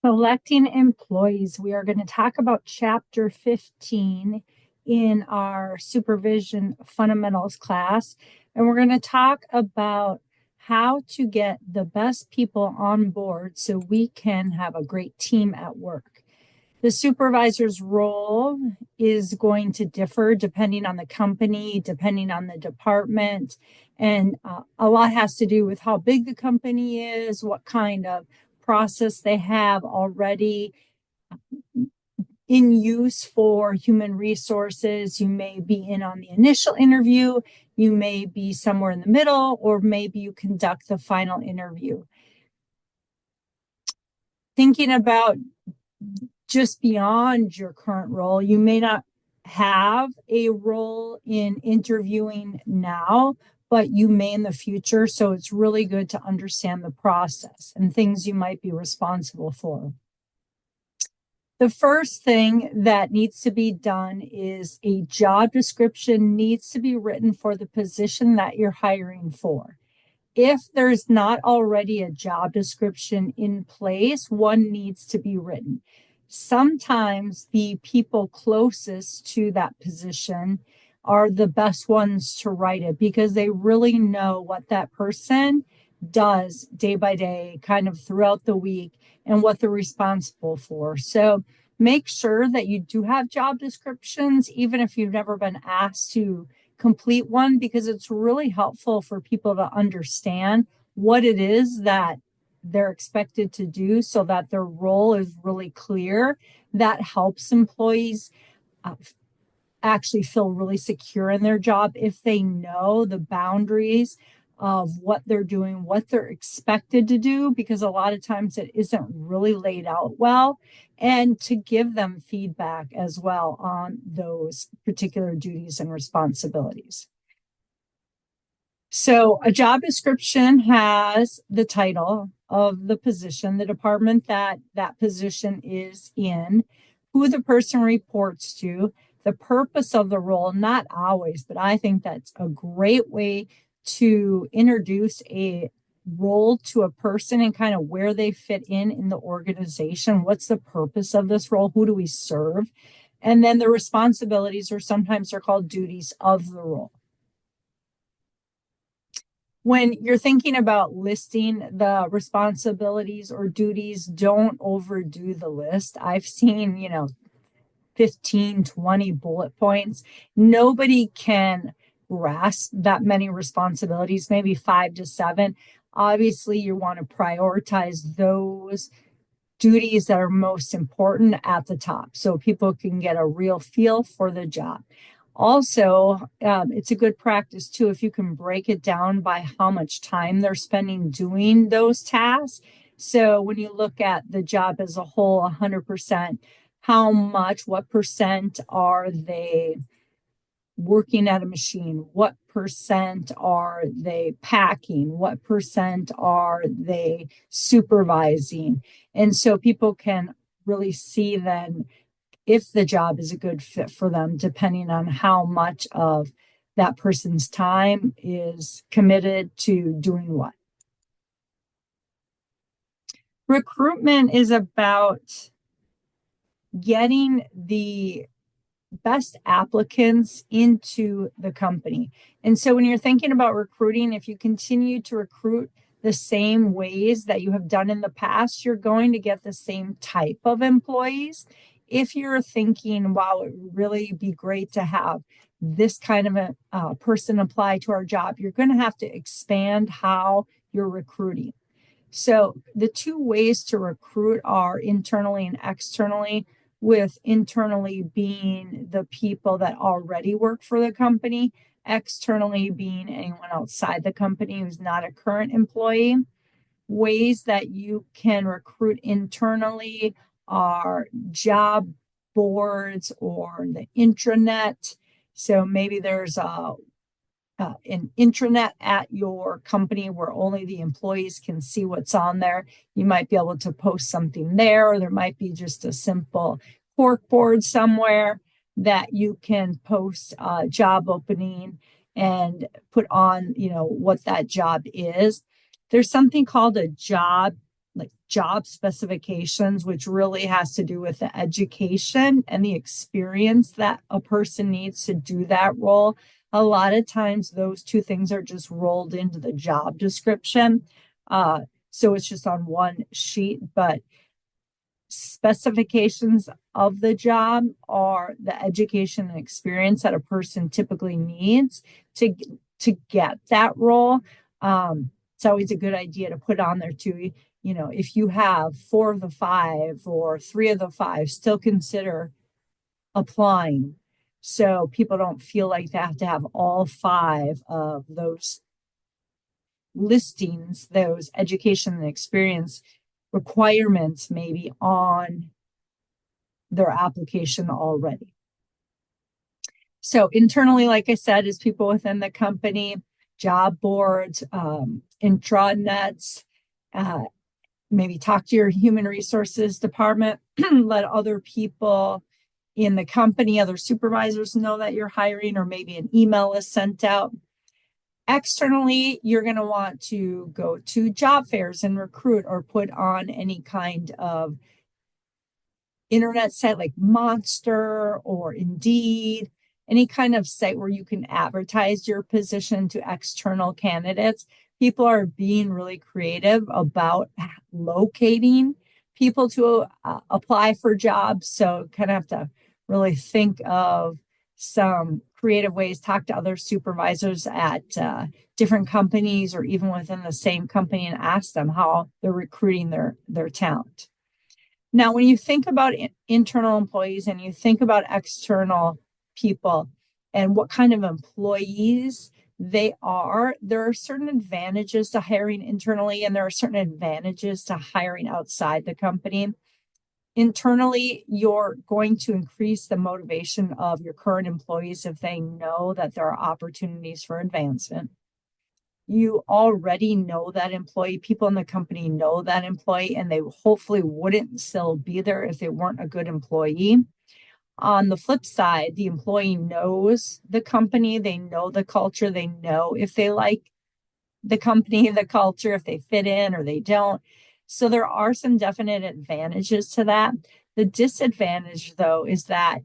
Selecting employees. We are going to talk about chapter 15 in our supervision fundamentals class. And we're going to talk about how to get the best people on board so we can have a great team at work. The supervisor's role is going to differ depending on the company, depending on the department, and a lot has to do with how big the company is, what kind of process they have already in use for human resources. You may be in on the initial interview, you may be somewhere in the middle, or maybe you conduct the final interview. Thinking about just beyond your current role, you may not have a role in interviewing now, but you may in the future. So it's really good to understand the process and things you might be responsible for. The first thing that needs to be done is a job description needs to be written for the position that you're hiring for. If there's not already a job description in place, one needs to be written. Sometimes the people closest to that position are the best ones to write it because they really know what that person does day by day, kind of throughout the week, and what they're responsible for. So make sure that you do have job descriptions, even if you've never been asked to complete one, because it's really helpful for people to understand what it is that they're expected to do so that their role is really clear. That helps employees actually feel really secure in their job if they know the boundaries of what they're doing, what they're expected to do, because a lot of times it isn't really laid out well, and to give them feedback as well on those particular duties and responsibilities. So a job description has the title of the position, the department that that position is in, who the person reports to, the purpose of the role, not always, but I think that's a great way to introduce a role to a person and kind of where they fit in the organization. What's the purpose of this role? Who do we serve? And then the responsibilities, or sometimes they're called duties of the role. When you're thinking about listing the responsibilities or duties, don't overdo the list. I've seen, 15, 20 bullet points. Nobody can grasp that many responsibilities, maybe 5 to 7. Obviously, you want to prioritize those duties that are most important at the top so people can get a real feel for the job. Also, it's a good practice too if you can break it down by how much time they're spending doing those tasks. So when you look at the job as a whole, 100%, how much, what percent are they working at a machine? What percent are they packing? What percent are they supervising? And so people can really see then if the job is a good fit for them, depending on how much of that person's time is committed to doing what. Recruitment is about getting the best applicants into the company. And so when you're thinking about recruiting, if you continue to recruit the same ways that you have done in the past, you're going to get the same type of employees. If you're thinking, wow, it would really be great to have this kind of a person apply to our job, you're going to have to expand how you're recruiting. So the two ways to recruit are internally and externally, with internally being the people that already work for the company, externally being anyone outside the company who's not a current employee. Ways that you can recruit internally are job boards or the intranet. So maybe there's an intranet at your company where only the employees can see what's on there. You might be able to post something there, or there might be just a simple cork board somewhere that you can post a job opening and put on, what that job is. There's something called a job like job specifications, which really has to do with the education and the experience that a person needs to do that role. A lot of times, those two things are just rolled into the job description. So it's just on one sheet, but specifications of the job are the education and experience that a person typically needs to get that role. It's always a good idea to put on there too. You know, if you have four of the five or three of the five, still consider applying. So people don't feel like they have to have all five of those listings, those education and experience requirements maybe on their application already. So internally, like I said, is people within the company, job boards, intranets, uh, maybe talk to your human resources department, let other people in the company, other supervisors know that you're hiring, or maybe an email is sent out. Externally, you're going to want to go to job fairs and recruit or put on any kind of internet site like Monster or Indeed, any kind of site where you can advertise your position to external candidates. People are being really creative about locating people to apply for jobs. So kind of have to really think of some creative ways, talk to other supervisors at different companies or even within the same company and ask them how they're recruiting their talent. Now, when you think about internal employees and you think about external people and what kind of employees they are, there are certain advantages to hiring internally and there are certain advantages to hiring outside the company. Internally, you're going to increase the motivation of your current employees if they know that there are opportunities for advancement. You already know that employee, people in the company know that employee, and they hopefully wouldn't still be there if they weren't a good employee. On the flip side, the employee knows the company, they know the culture, they know if they like the company, the culture, if they fit in or they don't. So there are some definite advantages to that. The disadvantage, though, is that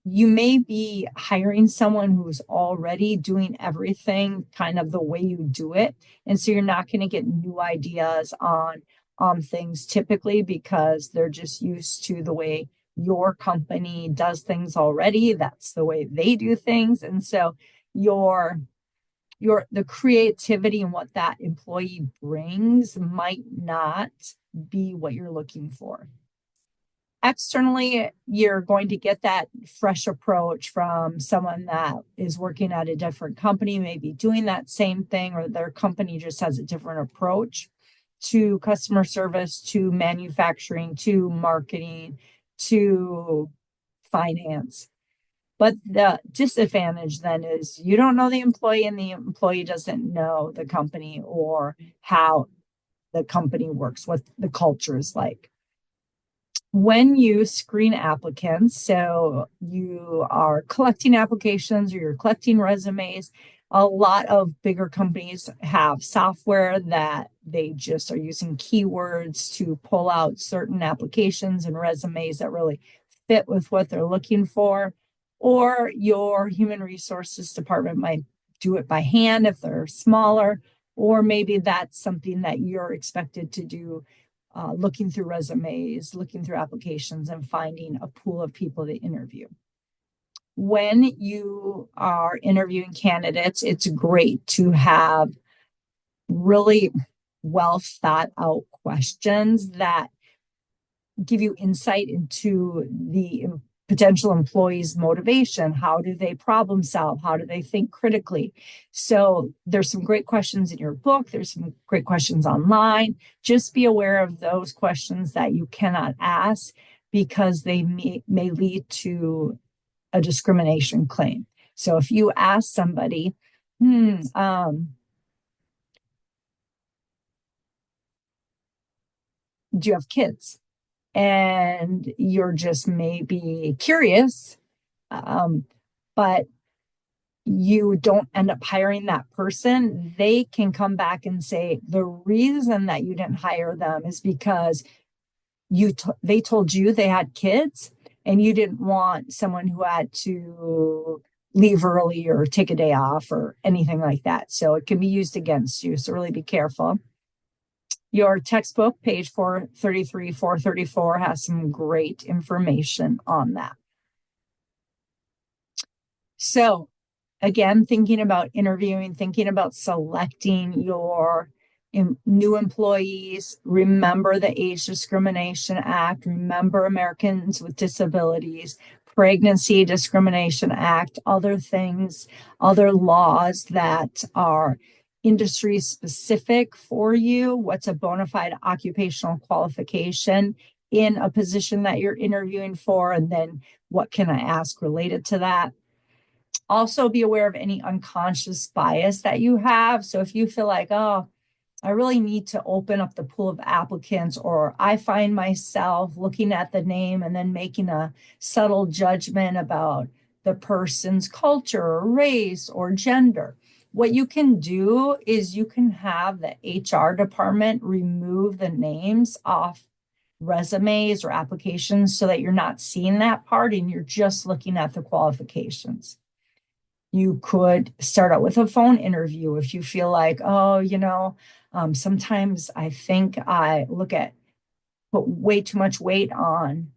you may be hiring someone who's already doing everything kind of the way you do it. And so you're not going to get new ideas on things typically because they're just used to the way your company does things already. That's the way they do things. And so your the creativity and what that employee brings might not be what you're looking for. Externally, you're going to get that fresh approach from someone that is working at a different company, maybe doing that same thing, or their company just has a different approach to customer service, to manufacturing, to marketing, to finance. But the disadvantage then is you don't know the employee and the employee doesn't know the company or how the company works, what the culture is like. When you screen applicants, so you are collecting applications or you're collecting resumes, a lot of bigger companies have software that they just are using keywords to pull out certain applications and resumes that really fit with what they're looking for. Or your human resources department might do it by hand if they're smaller, or maybe that's something that you're expected to do, looking through resumes, looking through applications, and finding a pool of people to interview. When you are interviewing candidates, it's great to have really well thought out questions that give you insight into the potential employee's motivation. How do they problem solve? How do they think critically? So there's some great questions in your book. There's some great questions online. Just be aware of those questions that you cannot ask because they may lead to a discrimination claim. So if you ask somebody, do you have kids? And you're just maybe curious, but you don't end up hiring that person, they can come back and say the reason that you didn't hire them is because they told you they had kids and you didn't want someone who had to leave early or take a day off or anything like that. So it can be used against you. So really be careful. Your textbook, page 433, 434, has some great information on that. So again, thinking about interviewing, thinking about selecting your new employees, remember the Age Discrimination Act, remember Americans with Disabilities, Pregnancy Discrimination Act, other things, other laws that are industry specific for you. What's a bona fide occupational qualification in a position that you're interviewing for? And then what can I ask related to that? Also be aware of any unconscious bias that you have. So if you feel like, oh, I really need to open up the pool of applicants, or I find myself looking at the name and then making a subtle judgment about the person's culture or race or gender. What you can do is you can have the HR department remove the names off resumes or applications so that you're not seeing that part and you're just looking at the qualifications. You could start out with a phone interview if you feel like, oh, sometimes I think I put way too much weight on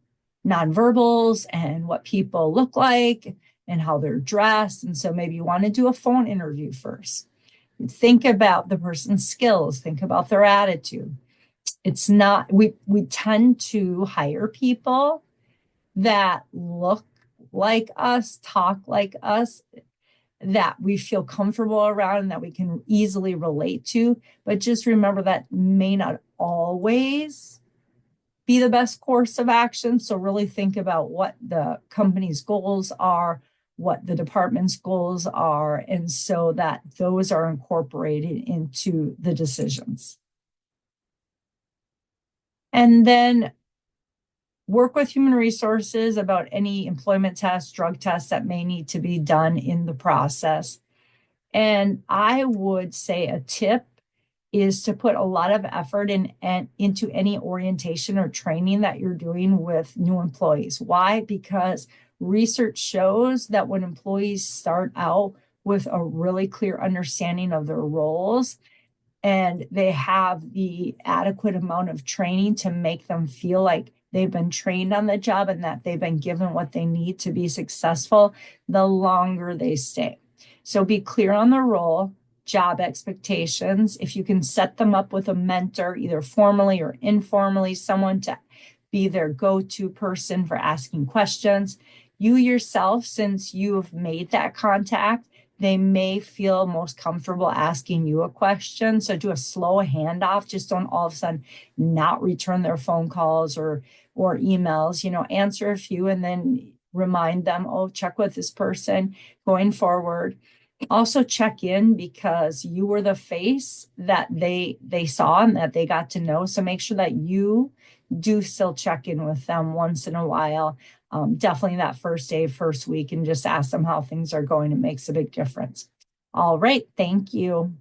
nonverbals and what people look like and how they're dressed. And so maybe you want to do a phone interview first. Think about the person's skills, think about their attitude. It's not, we tend to hire people that look like us, talk like us, that we feel comfortable around and that we can easily relate to. But just remember that may not always be the best course of action. So really think about what the company's goals are, what the department's goals are, and so that those are incorporated into the decisions. And then work with human resources about any employment tests, drug tests that may need to be done in the process. And I would say a tip is to put a lot of effort into any orientation or training that you're doing with new employees. Why? Because research shows that when employees start out with a really clear understanding of their roles, and they have the adequate amount of training to make them feel like they've been trained on the job and that they've been given what they need to be successful, the longer they stay. So be clear on the role, job expectations. If you can set them up with a mentor, either formally or informally, someone to be their go-to person for asking questions. You yourself, since you have made that contact, they may feel most comfortable asking you a question. So do a slow handoff. Just don't all of a sudden not return their phone calls or emails. Answer a few and then remind them, oh, check with this person going forward. Also check in because you were the face that they saw and that they got to know. So make sure that you do still check in with them once in a while. Definitely that first day, first week, and just ask them how things are going. It makes a big difference. All right. Thank you.